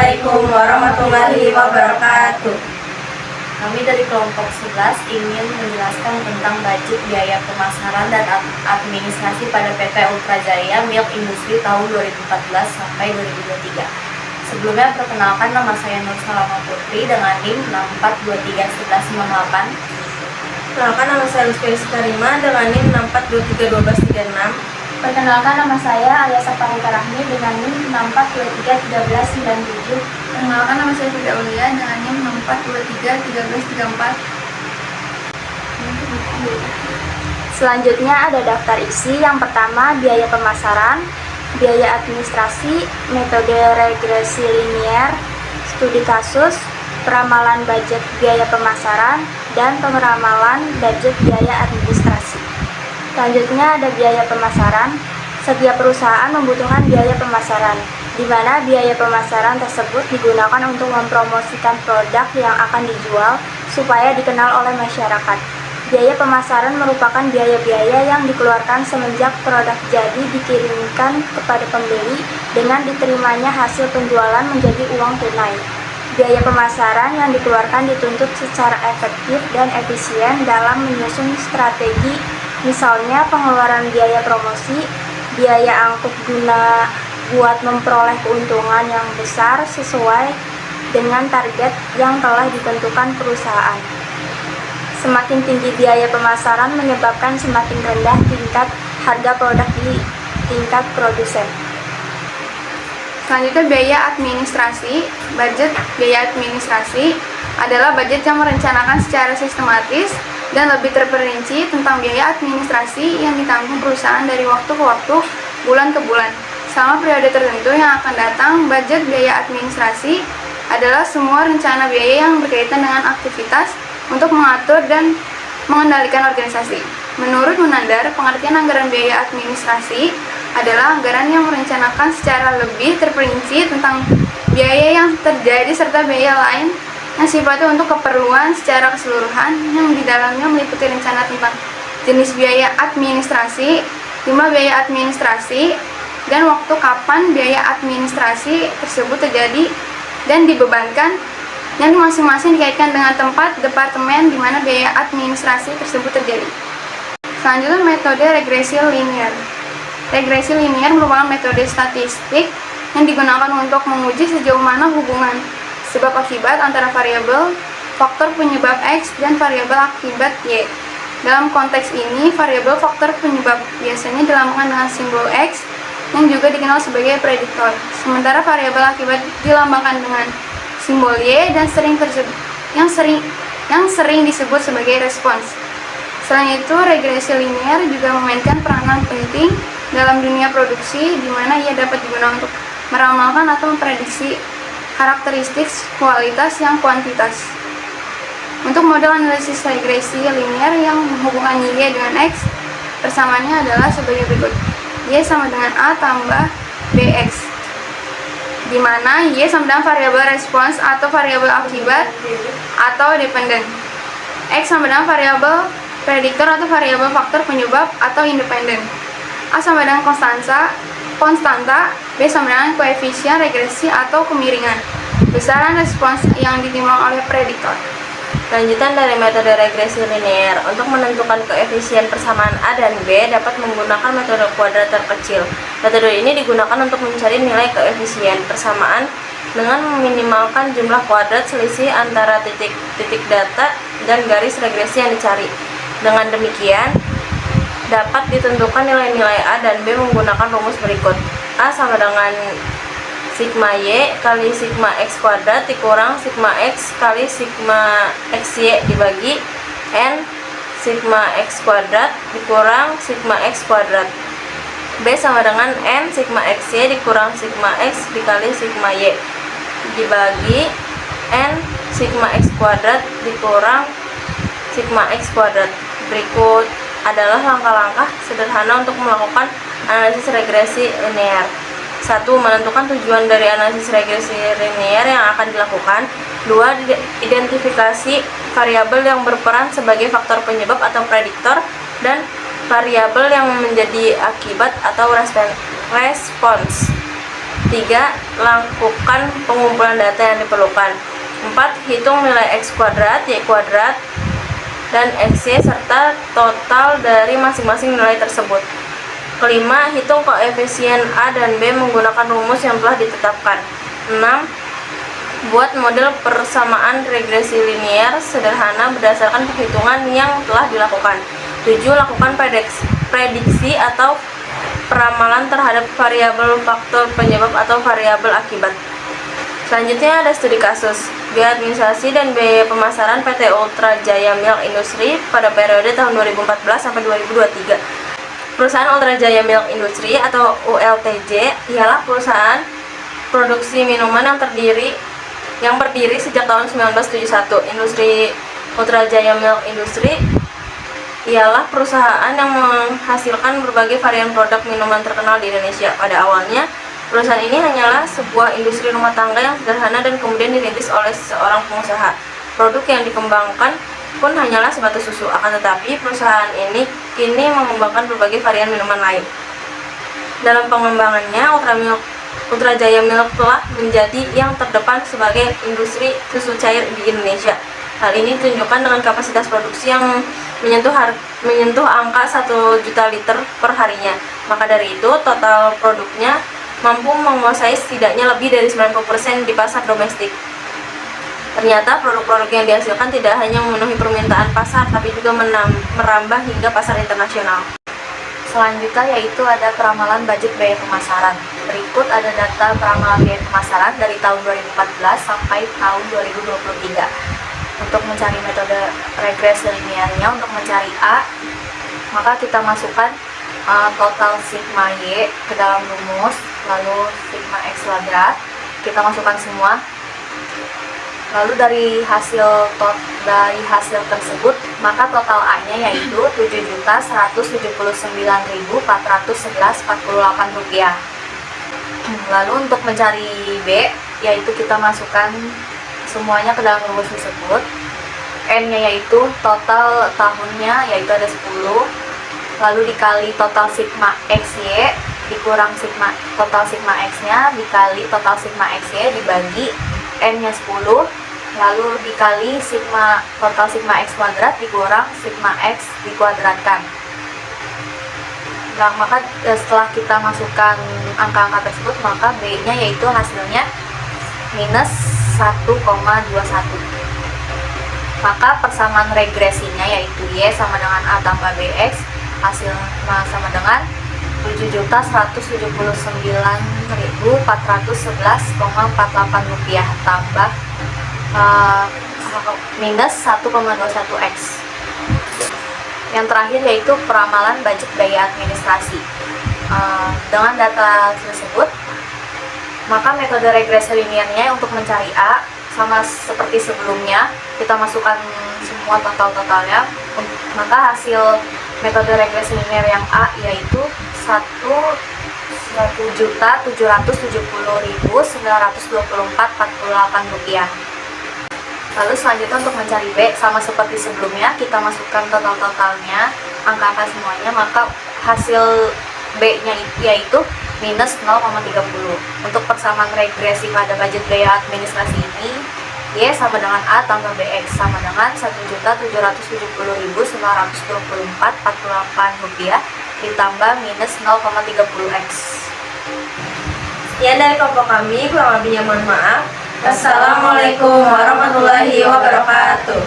Assalamualaikum warahmatullahi wabarakatuh. Kami dari kelompok 11 ingin menjelaskan tentang budget biaya pemasaran dan administrasi pada PT Ultra Jaya Milk Industri tahun 2014 sampai 2023. Sebelumnya perkenalkan, nama saya Nur Salama Putri dengan NIM 64231198. Perkenalkan, nama saya Lutfi Karima dengan NIM 64231236. Perkenalkan, nama saya Aliasa Parika Rahmi dengan NIM 64231397. Perkenalkan, nama saya Firda Aulia dengan NIM 64231334. Selanjutnya ada daftar isi. Yang pertama, biaya pemasaran, biaya administrasi, metode regresi linier, studi kasus, peramalan budget biaya pemasaran, dan peramalan budget biaya administrasi. Selanjutnya ada biaya pemasaran. Setiap perusahaan membutuhkan biaya pemasaran, di mana biaya pemasaran tersebut digunakan untuk mempromosikan produk yang akan dijual supaya dikenal oleh masyarakat. Biaya pemasaran merupakan biaya-biaya yang dikeluarkan semenjak produk jadi dikirimkan kepada pembeli dengan diterimanya hasil penjualan menjadi uang tunai. Biaya pemasaran yang dikeluarkan dituntut secara efektif dan efisien dalam menyusun strategi, misalnya pengeluaran biaya promosi, biaya angkut guna buat memperoleh keuntungan yang besar sesuai dengan target yang telah ditentukan perusahaan. Semakin tinggi biaya pemasaran menyebabkan semakin rendah tingkat harga produk di tingkat produsen. Selanjutnya, biaya administrasi. Budget biaya administrasi adalah budget yang merencanakan secara sistematis dan lebih terperinci tentang biaya administrasi yang ditanggung perusahaan dari waktu ke waktu, bulan ke bulan, selama periode tertentu yang akan datang. Budget biaya administrasi adalah semua rencana biaya yang berkaitan dengan aktivitas untuk mengatur dan mengendalikan organisasi. Menurut Munandar, pengertian anggaran biaya administrasi adalah anggaran yang merencanakan secara lebih terperinci tentang biaya yang terjadi serta biaya lain yang sifatnya untuk keperluan secara keseluruhan, yang di dalamnya meliputi rencana tentang jenis biaya administrasi, jumlah biaya administrasi, dan waktu kapan biaya administrasi tersebut terjadi dan dibebankan, yang masing-masing dikaitkan dengan tempat departemen di mana biaya administrasi tersebut terjadi. Selanjutnya, metode regresi linier. Regresi linier merupakan metode statistik yang digunakan untuk menguji sejauh mana hubungan sebab akibat antara variabel faktor penyebab X dan variabel akibat Y. Dalam konteks ini, variabel faktor penyebab biasanya dilambangkan dengan simbol X yang juga dikenal sebagai prediktor, sementara variabel akibat dilambangkan dengan simbol Y dan yang sering disebut sebagai respons. Selain itu, regresi linier juga memainkan peranan penting dalam dunia produksi, di mana ia dapat digunakan untuk meramalkan atau memprediksi karakteristik kualitas yang kuantitas. Untuk model analisis regresi linier yang menghubungkan Y dengan X, persamaannya adalah sebagai berikut. Y sama dengan A tambah BX, di mana Y sama dengan variabel respons atau variabel akibat atau dependen. X sama dengan variabel prediktor atau variabel faktor penyebab atau independen. A sama dengan konstanta, B sama dengan koefisien regresi atau kemiringan, besaran respons yang ditimbang oleh prediktor. Lanjutan dari metode regresi linier. Untuk menentukan koefisien persamaan A dan B dapat menggunakan metode kuadrat terkecil. Metode ini digunakan untuk mencari nilai koefisien persamaan dengan meminimalkan jumlah kuadrat selisih antara titik data dan garis regresi yang dicari. Dengan demikian, dapat ditentukan nilai-nilai A dan B menggunakan rumus berikut. A sama dengan sigma Y kali sigma X kuadrat dikurang sigma X kali sigma XY dibagi N sigma X kuadrat dikurang sigma X kuadrat. B sama dengan N sigma XY dikurang sigma X dikali sigma Y dibagi N sigma X kuadrat dikurang sigma X kuadrat. Berikut adalah langkah-langkah sederhana untuk melakukan analisis regresi linier. 1. Menentukan tujuan dari analisis regresi linier yang akan dilakukan. 2. Identifikasi variabel yang berperan sebagai faktor penyebab atau prediktor dan variabel yang menjadi akibat atau respons. 3. Lakukan pengumpulan data yang diperlukan. 4. Hitung nilai X kuadrat, Y kuadrat, dan XY serta total dari masing-masing nilai tersebut. Kelima, hitung koefisien A dan B menggunakan rumus yang telah ditetapkan. 6. Buat model persamaan regresi linier sederhana berdasarkan perhitungan yang telah dilakukan. 7. Lakukan prediksi atau peramalan terhadap variabel faktor penyebab atau variabel akibat. Selanjutnya ada studi kasus, biaya administrasi dan biaya pemasaran PT Ultra Jaya Milk Industry pada periode tahun 2014 sampai 2023. Perusahaan Ultra Jaya Milk Industry atau ULTJ ialah perusahaan produksi minuman yang berdiri sejak tahun 1971. Industri Ultra Jaya Milk Industry ialah perusahaan yang menghasilkan berbagai varian produk minuman terkenal di Indonesia. Pada awalnya, perusahaan ini hanyalah sebuah industri rumah tangga yang sederhana dan kemudian dirintis oleh seorang pengusaha. Produk yang dikembangkan pun hanyalah sebatas susu. Akan tetapi, perusahaan ini kini mengembangkan berbagai varian minuman lain. Dalam pengembangannya, Ultra Jaya Milk telah menjadi yang terdepan sebagai industri susu cair di Indonesia. Hal ini ditunjukkan dengan kapasitas produksi yang menyentuh angka 1 juta liter per harinya. Maka dari itu, total produknya mampu menguasai setidaknya lebih dari 90% di pasar domestik. Ternyata produk-produk yang dihasilkan tidak hanya memenuhi permintaan pasar, tapi juga merambah hingga pasar internasional. Selanjutnya yaitu ada peramalan budget biaya pemasaran. Berikut ada data peramalan biaya pemasaran dari tahun 2014 sampai tahun 2023. Untuk mencari metode regresi linearnya, untuk mencari A, maka kita masukkan total sigma Y ke dalam rumus, lalu sigma X kuadrat, kita masukkan semua. Lalu dari hasil tersebut, maka total A-nya yaitu Rp7.179.411.48. Lalu untuk mencari B, yaitu kita masukkan semuanya ke dalam rumus tersebut. N-nya yaitu total tahunnya, yaitu ada 10, lalu dikali total sigma XY dikurang total sigma X-nya dikali total sigma XY dibagi N-nya 10, lalu dikali total sigma X kuadrat dikurang sigma X dikuadratkan. Nah, maka setelah kita masukkan angka-angka tersebut, maka B-nya yaitu hasilnya minus 1,21. Maka persamaan regresinya yaitu Y sama dengan A tambah BX, hasilnya sama dengan Rp7.179.411,48 tambah minus 1,21X. Yang terakhir yaitu peramalan budget biaya administrasi. Dengan data tersebut, maka metode regresi linearnya untuk mencari A sama seperti sebelumnya, kita masukkan semua totalnya. Maka hasil metode regresi linear yang A yaitu Rp1.770.924.48. Lalu selanjutnya untuk mencari B, sama seperti sebelumnya, kita masukkan totalnya, angka-angka semuanya, maka hasil B-nya yaitu minus 0,30. Untuk persamaan regresi pada budget biaya administrasi ini, Y sama dengan A tambah BX sama dengan Rp1.770.924.48 ditambah minus 0,30X. Sekian dari kelompok kami, kurang lebihnya mohon maaf. Wassalamualaikum warahmatullahi wabarakatuh.